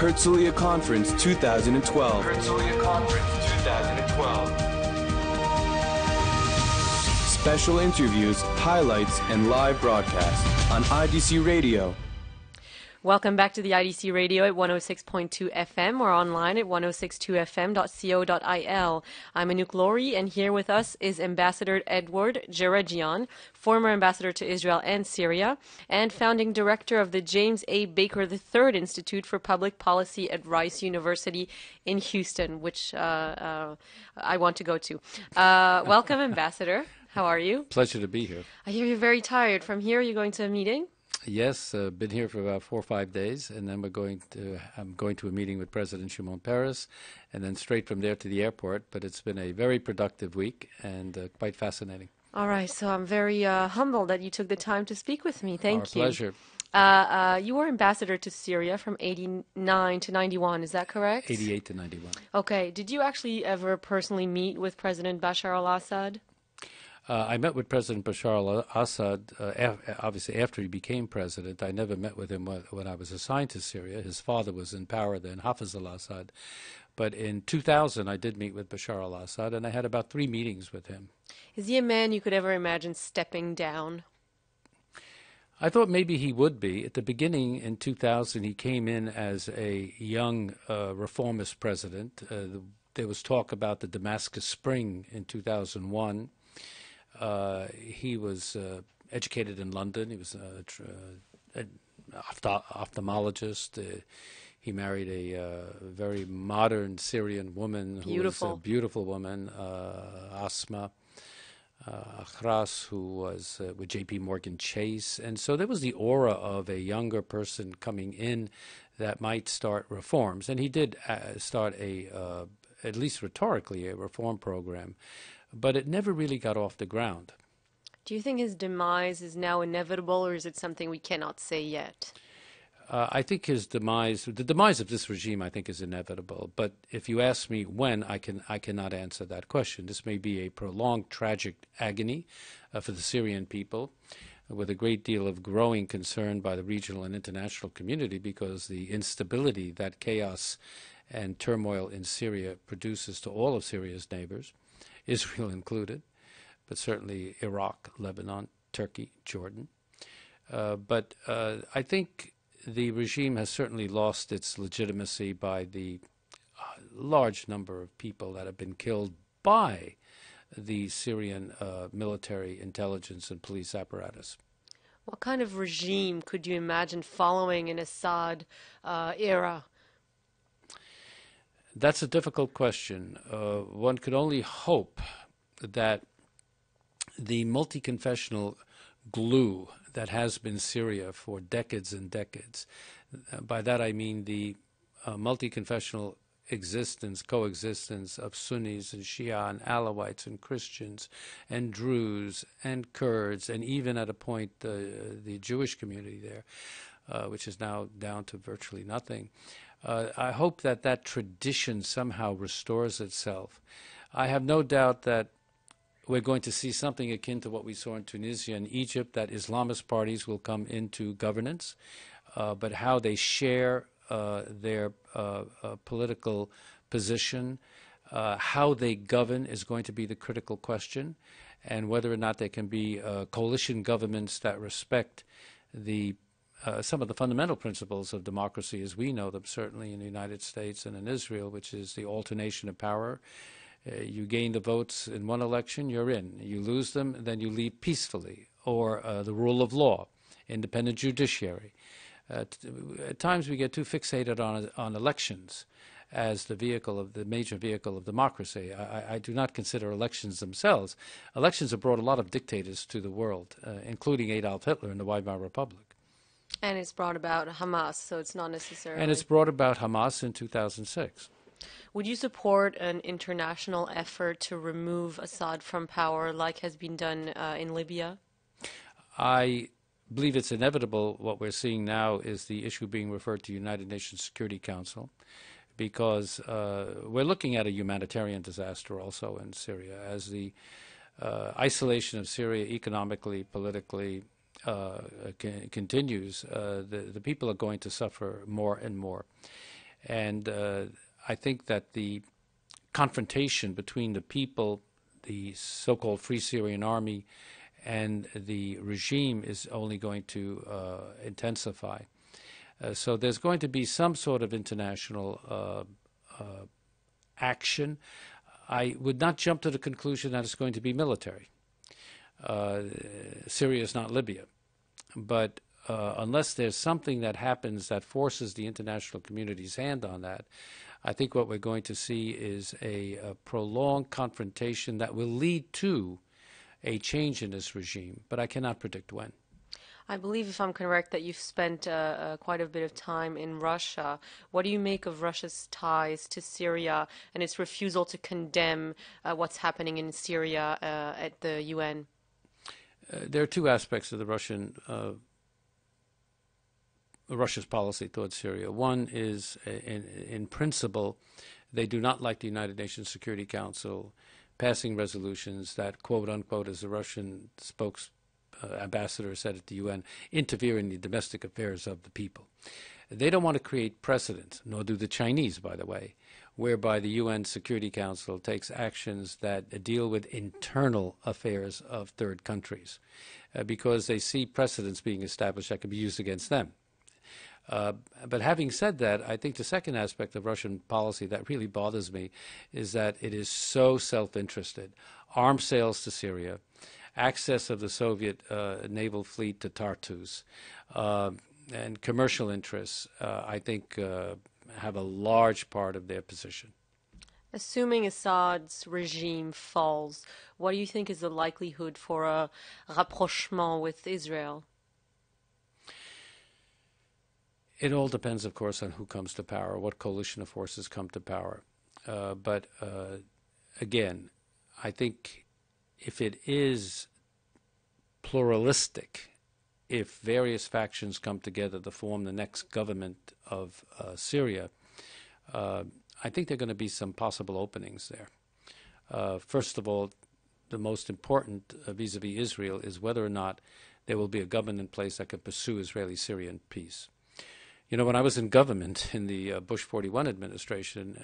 Herzliya Conference 2012. Herzliya Conference 2012. Special interviews, highlights, and live broadcasts on IDC Radio. Welcome back to the IDC Radio at 106.2 FM or online at 1062fm.co.il. I'm Anouk Lori, and here with us is Ambassador Edward Djerejian, former ambassador to Israel and Syria, and founding director of the James A. Baker III Institute for Public Policy at Rice University in Houston, which I want to go to. Welcome, Ambassador. How are you? Pleasure to be here. I hear you're very tired. From here, you're going to a meeting? Yes, been here for about 4 or 5 days, and then I'm going to a meeting with President Shimon Peres, and then straight from there to the airport. But it's been a very productive week and quite fascinating. All right, so I'm very humbled that you took the time to speak with me. Thank you. Our pleasure. You were ambassador to Syria from 89 to 91, is that correct? 88 to 91. Okay, did you actually ever personally meet with President Bashar al-Assad? I met with President Bashar al-Assad, obviously after he became president. I never met with him when I was assigned to Syria. His father was in power then, Hafiz al-Assad. But in 2000, I did meet with Bashar al-Assad, and I had about 3 meetings with him. Is he a man you could ever imagine stepping down? I thought maybe he would be. At the beginning, in 2000, he came in as a young reformist president. There was talk about the Damascus Spring in 2001. He was educated in London. He was an ophthalmologist. He married a very modern Syrian woman who was a beautiful woman, Asma Akhras, who was with J.P. Morgan Chase. And so there was the aura of a younger person coming in that might start reforms. And he did start at least rhetorically, a reform program. But it never really got off the ground. Do you think his demise is now inevitable, or is it something we cannot say yet? I think the demise of this regime, I think, is inevitable. But if you ask me when, I cannot answer that question. This may be a prolonged, tragic agony for the Syrian people, with a great deal of growing concern by the regional and international community, because the instability that chaos and turmoil in Syria produces to all of Syria's neighbors, Israel included, but certainly Iraq, Lebanon, Turkey, Jordan. But I think the regime has certainly lost its legitimacy by the large number of people that have been killed by the Syrian military intelligence and police apparatus. What kind of regime could you imagine following an Assad era? That's a difficult question. One could only hope that the multi-confessional glue that has been Syria for decades and decades, by that I mean the multi-confessional coexistence of Sunnis and Shia and Alawites and Christians and Druze and Kurds, and even at a point the Jewish community there, which is now down to virtually nothing. I hope that tradition somehow restores itself. I have no doubt that we're going to see something akin to what we saw in Tunisia and Egypt, that Islamist parties will come into governance, but how they share their political position, how they govern is going to be the critical question, and whether or not there can be coalition governments that respect some of the fundamental principles of democracy as we know them, certainly in the United States and in Israel, which is the alternation of power. You gain the votes in one election, you're in. You lose them, then you leave peacefully. Or the rule of law, independent judiciary. At times we get too fixated on elections as the major vehicle of democracy. I do not consider elections themselves. Elections have brought a lot of dictators to the world, including Adolf Hitler in the Weimar Republic. And it's brought about Hamas, so it's not necessarily... And it's brought about Hamas in 2006. Would you support an international effort to remove Assad from power like has been done in Libya? I believe it's inevitable. What we're seeing now is the issue being referred to United Nations Security Council, because we're looking at a humanitarian disaster also in Syria, as the isolation of Syria economically, politically, continues. The people are going to suffer more and more. And I think that the confrontation between the people, the so-called Free Syrian Army, and the regime is only going to intensify. So there's going to be some sort of international action. I would not jump to the conclusion that it's going to be military. Syria is not Libya. But unless there's something that happens that forces the international community's hand on that, I think what we're going to see is a prolonged confrontation that will lead to a change in this regime, but I cannot predict when. I believe, if I'm correct, that you've spent quite a bit of time in Russia. What do you make of Russia's ties to Syria and its refusal to condemn what's happening in Syria at the UN? There are two aspects of the Russia's policy towards Syria. One is, in principle, they do not like the United Nations Security Council passing resolutions that, quote unquote, as the Russian ambassador said at the UN, interfere in the domestic affairs of the people. They don't want to create precedent, nor do the Chinese, by the way, whereby the UN Security Council takes actions that deal with internal affairs of third countries, because they see precedents being established that can be used against them. But having said that, I think the second aspect of Russian policy that really bothers me is that it is so self-interested. Arms sales to Syria, access of the Soviet naval fleet to Tartus, and commercial interests, I think, have a large part of their position. Assuming Assad's regime falls, what do you think is the likelihood for a rapprochement with Israel? It all depends, of course, on who comes to power, what coalition of forces come to power. But again, I think if it is pluralistic, if various factions come together to form the next government of Syria, I think there are going to be some possible openings there. First of all, the most important vis-a-vis Israel is whether or not there will be a government in place that can pursue Israeli-Syrian peace. You know, when I was in government in the Bush 41 administration,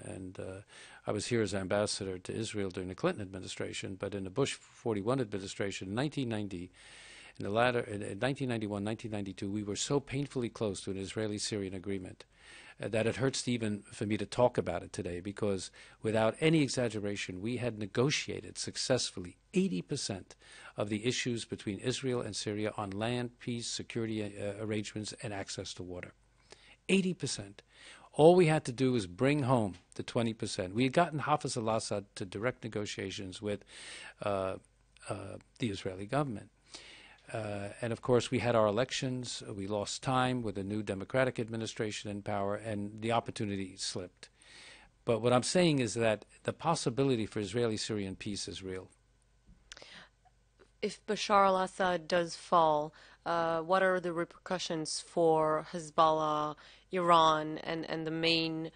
and I was here as ambassador to Israel during the Clinton administration, but in the Bush 41 administration in 1990, in 1991, 1992, we were so painfully close to an Israeli-Syrian agreement that it hurts even for me to talk about it today, because without any exaggeration, we had negotiated successfully 80% of the issues between Israel and Syria on land, peace, security arrangements, and access to water. 80%. All we had to do was bring home the 20%. We had gotten Hafiz al-Assad to direct negotiations with the Israeli government. And of course, we had our elections. We lost time with a new democratic administration in power, and the opportunity slipped. But what I'm saying is that the possibility for Israeli-Syrian peace is real. If Bashar al-Assad does fall, what are the repercussions for Hezbollah, Iran, and the main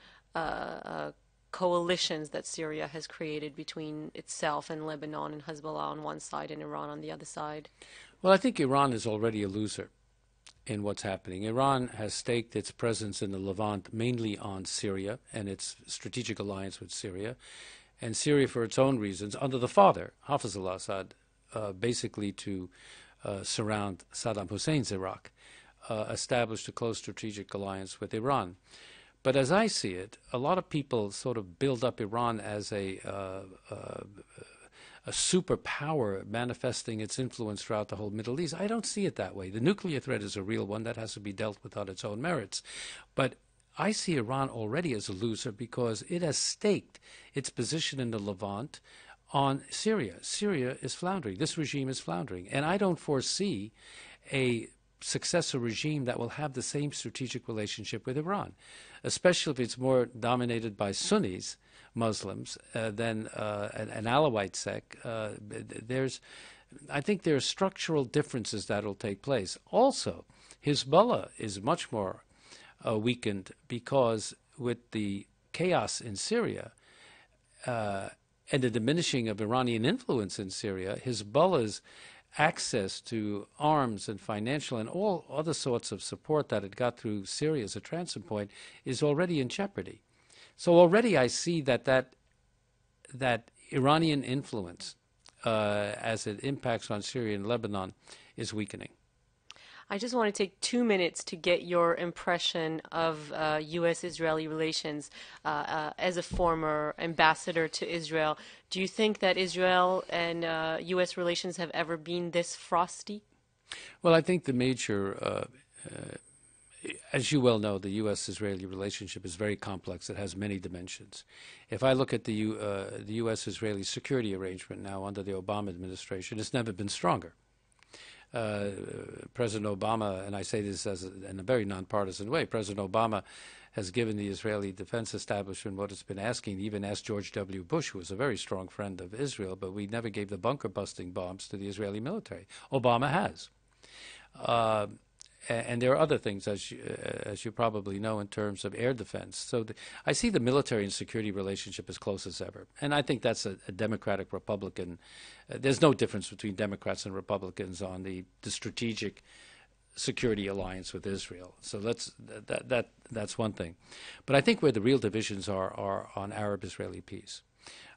coalitions that Syria has created between itself and Lebanon, and Hezbollah on one side and Iran on the other side? Well, I think Iran is already a loser in what's happening. Iran has staked its presence in the Levant mainly on Syria and its strategic alliance with Syria. And Syria, for its own reasons, under the father, Hafiz al-Assad, basically to surround Saddam Hussein's Iraq, established a close strategic alliance with Iran. But as I see it, a lot of people sort of build up Iran as a superpower manifesting its influence throughout the whole Middle East. I don't see it that way. The nuclear threat is a real one that has to be dealt with on its own merits. But I see Iran already as a loser because it has staked its position in the Levant on Syria. Syria is floundering. This regime is floundering. And I don't foresee a successor regime that will have the same strategic relationship with Iran, especially if it's more dominated by Sunnis, Muslims, than an Alawite sect. I think there are structural differences that will take place. Also, Hezbollah is much more weakened because with the chaos in Syria and the diminishing of Iranian influence in Syria, Hezbollah's access to arms and financial and all other sorts of support that it got through Syria as a transit point is already in jeopardy. So already I see that Iranian influence, as it impacts on Syria and Lebanon, is weakening. I just want to take 2 minutes to get your impression of U.S.-Israeli relations as a former ambassador to Israel. Do you think that Israel and U.S. relations have ever been this frosty? Well, I think the major, as you well know, the U.S.-Israeli relationship is very complex. It has many dimensions. If I look at the U.S.-Israeli security arrangement now under the Obama administration, it's never been stronger. President Obama, and I say this in a very nonpartisan way, President Obama has given the Israeli defense establishment what it's been asking. He even asked George W. Bush, who was a very strong friend of Israel, but we never gave the bunker-busting bombs to the Israeli military. Obama has. And there are other things, as you probably know, in terms of air defense. So I see the military and security relationship as close as ever. And I think that's a Democratic-Republican. There's no difference between Democrats and Republicans on the strategic security alliance with Israel. So that's one thing. But I think where the real divisions are on Arab-Israeli peace.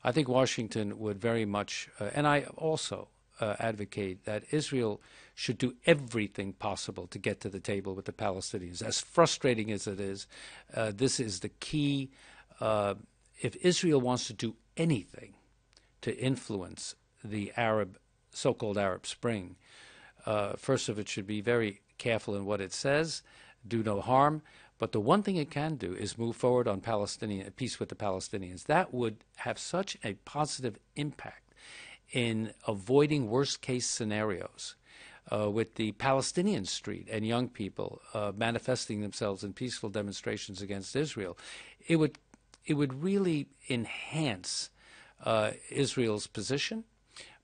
I think Washington would very much, and I also advocate that Israel should do everything possible to get to the table with the Palestinians. As frustrating as it is, this is the key. If Israel wants to do anything to influence the so-called Arab Spring, first of it should be very careful in what it says, do no harm. But the one thing it can do is move forward on Palestinian peace with the Palestinians. That would have such a positive impact in avoiding worst-case scenarios with the Palestinian street and young people manifesting themselves in peaceful demonstrations against Israel. It would really enhance Israel's position,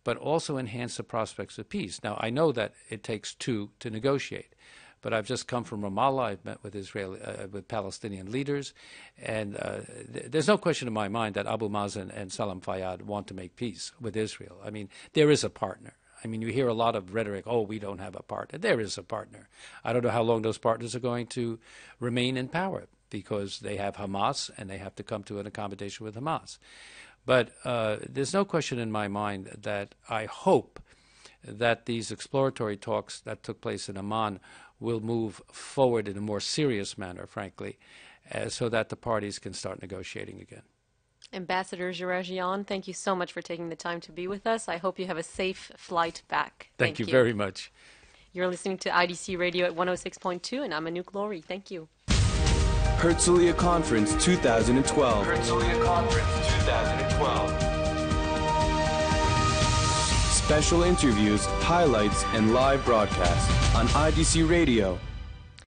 but also enhance the prospects of peace. Now, I know that it takes two to negotiate. But I've just come from Ramallah. I've met with with Palestinian leaders, and there's no question in my mind that Abu Mazen and Salam Fayyad want to make peace with Israel. I mean, there is a partner. I mean, you hear a lot of rhetoric, oh, we don't have a partner. There is a partner. I don't know how long those partners are going to remain in power because they have Hamas, and they have to come to an accommodation with Hamas. But there's no question in my mind that I hope that these exploratory talks that took place in Amman will move forward in a more serious manner, frankly, so that the parties can start negotiating again. Ambassador Djerejian, thank you so much for taking the time to be with us. I hope you have a safe flight back. Thank you very much. You're listening to IDC Radio at 106.2, and I'm Anouk Lori. Thank you. Herzliya Conference 2012. Herzliya Conference 2012. Special interviews, highlights, and live broadcasts on IDC Radio.